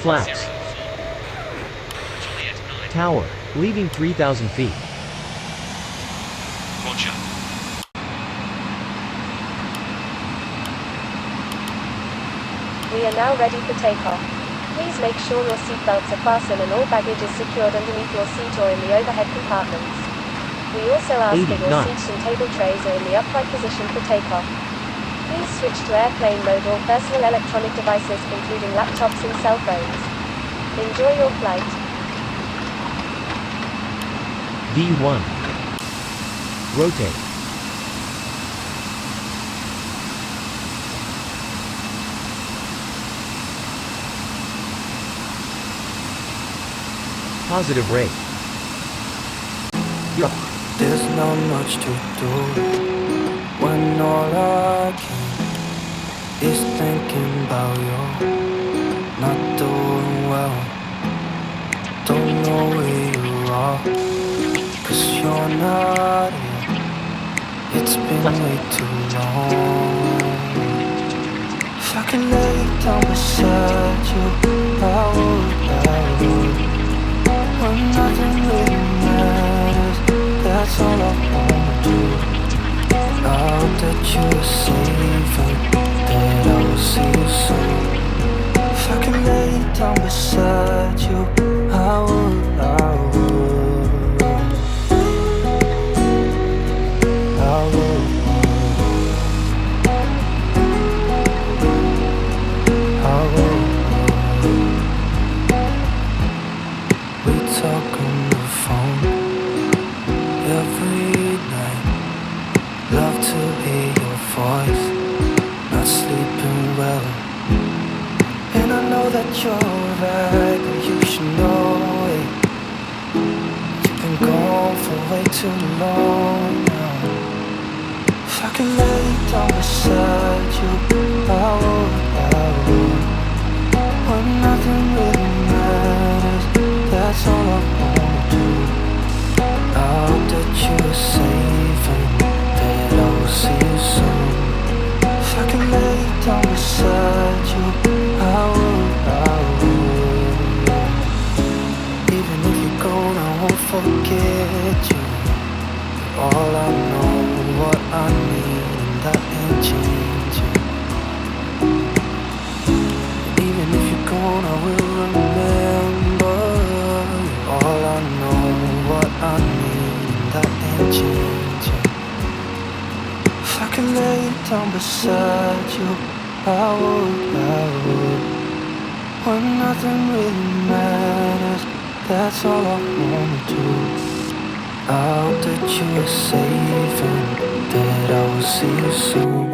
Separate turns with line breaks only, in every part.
Flaps. Tower, leaving 3,000 feet.
Roger.
We are now ready for takeoff. Please make sure your seatbelts are fastened and all baggage is secured underneath your seat or in the overhead compartments. We also ask that your seats and table trays are in the upright position for takeoff. Please switch to airplane mode or personal electronic devices including laptops and cell phones. Enjoy your flight.
V1. Rotate. Positive rate.
There's not much to do when all I can is thinking about you. Not doing well, don't know where you are, 'cause you're not here. It's been way too long. If I could lay down beside you, I would. When nothing really matters, that's all I wanna do. I hope that you're safe and that I will see you soon. If I could lay down beside you, I would. We talk on the phone every night. Love to hear your voice, not sleeping well. And I know that you're right, but you should know it. You've been gone for way too long now. If I could lay down beside you, I would. When nothing really matters, that's all I wanna do. I hope that you're safe and that I will see you soon. If I could lay down beside you, I would. Even if you're gone, I won't forget you. You're all I know, what I need, and that ain't changing. Even if you're gone, I will remember. You're all I know, what I need, and that ain't changing. If I could lay down beside you, I would. When nothing really matters, that's all I wanna do. I hope that you're safe and that I will see you soon.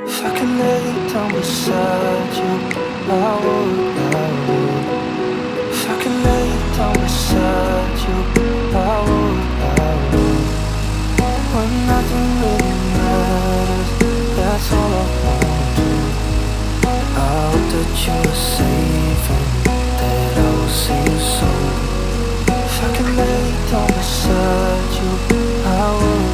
If I could lay down beside you, I would. If I could lay down beside you, I would. When nothing really matters, that's all I wanna do. I hope that you're safe and that I will see you soon. If I could lay down beside you, I would.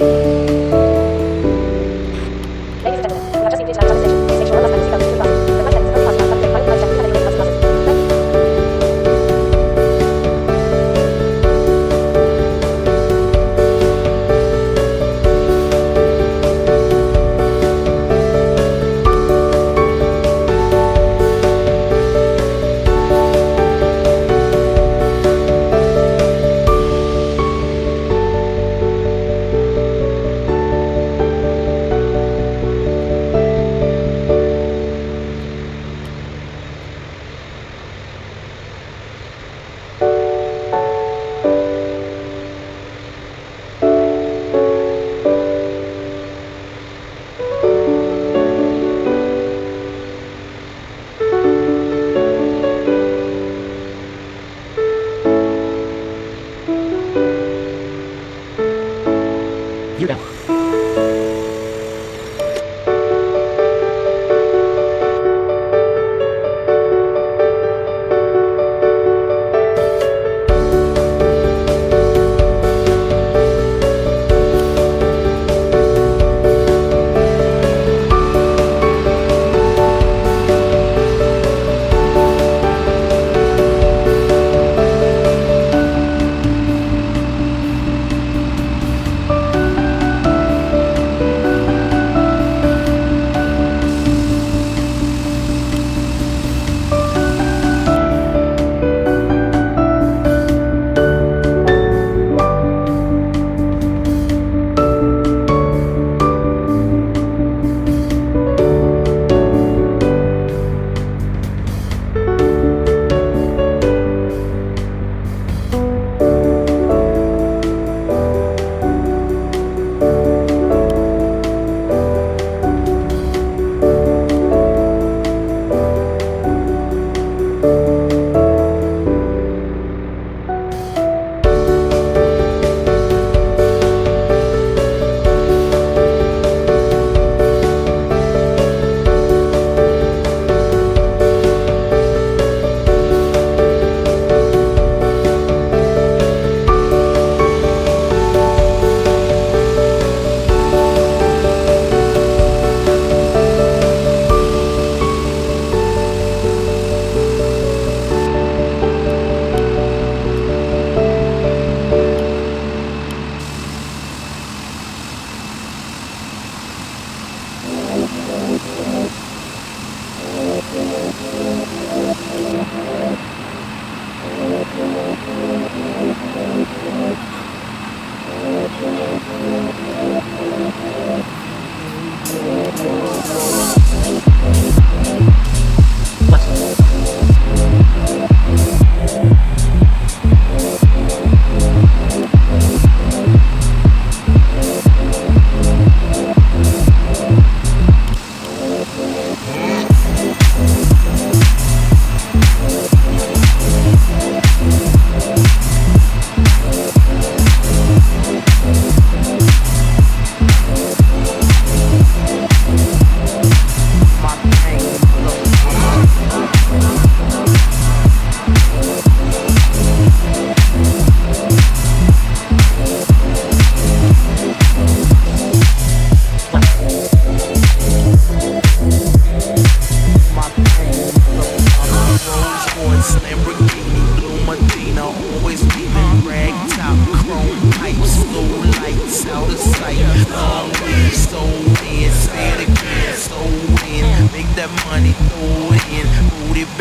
Ladies and gentlemen, you have just been reached at Chinese station. Please make sure all last time seatbelts are fully fastened. The flight attendants currently passing by and private flight check. Please have your fasten passes. Thank you.
You're down.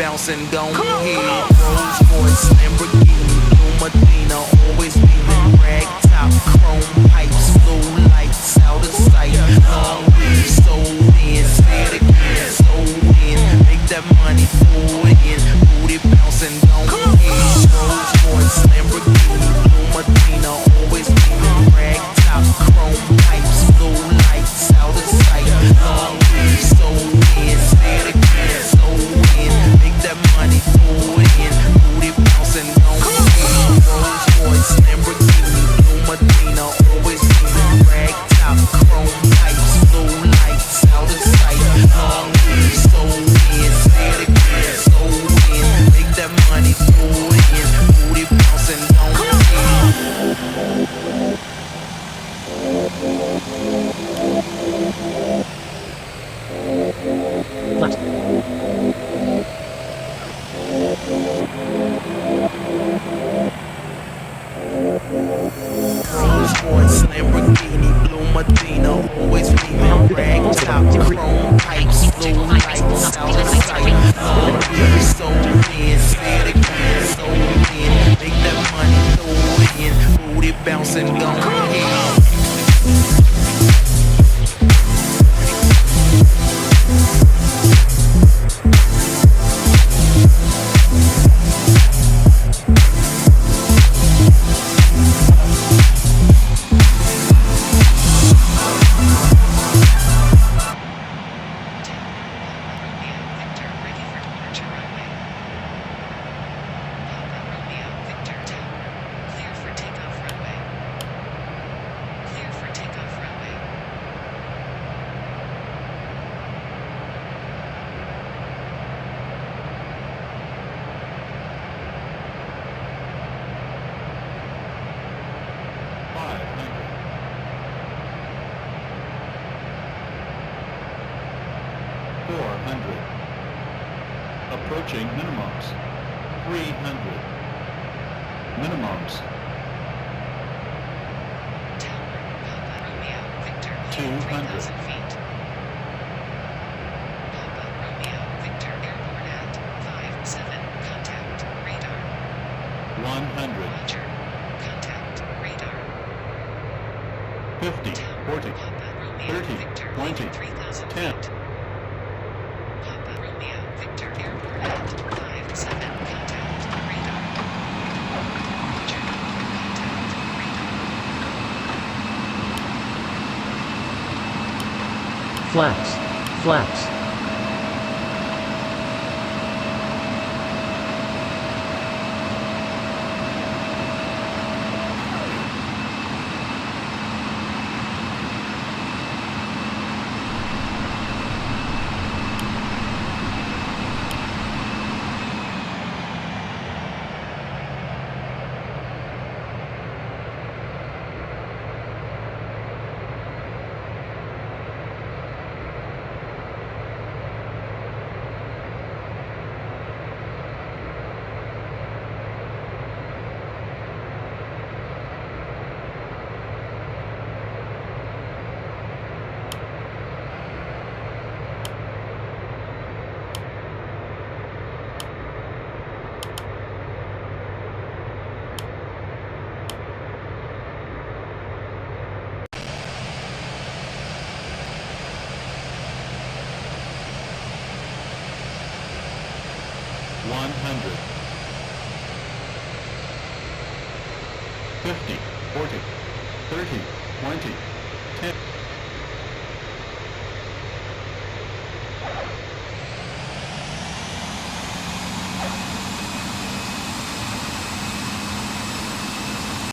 bouncing, gon' hit. Rolls Royce, Lamborghini, Blue Medina, always leaving rag top, chrome pipes, blue lights out of sight. Long weed, sold in, say it again, sold in. Make that money, throw it in, booty bouncing, gon' hit. Rolls Royce, Lamborghini, Blue Medina, always leaving rag top, chrome pipes, blue lights out of sight. Long weed, sold in, say it again, sold in. Make that money, throw it in, booty bouncing, gon' hit. Rolls Royce, Lamborghini, Blue Medina, always voice, Lamborghini, Blue Medina, always leaving rag top, chrome pipes, blue lights, out of sight. Long beach, so in, say it again, so in. Make that money, throw it in, booty bouncing, go ahead.
400. Approaching minimums. 300. Minimums.
Tower, Papa Romeo, Victor,
200.
3,000 feet. Papa Romeo, Victor, airborne at 5-7, contact, radar.
100.
Roger, contact, radar.
50.
Tower,
40.
Papa Romeo,
30,
Victor,
20,
3,000
10.
feet. Papa Romeo, Victor, airborne at 5-7, contact, radar. Roger, contact, radar.
Flaps. Flaps.
One hundred. 50, 40, 30, 20,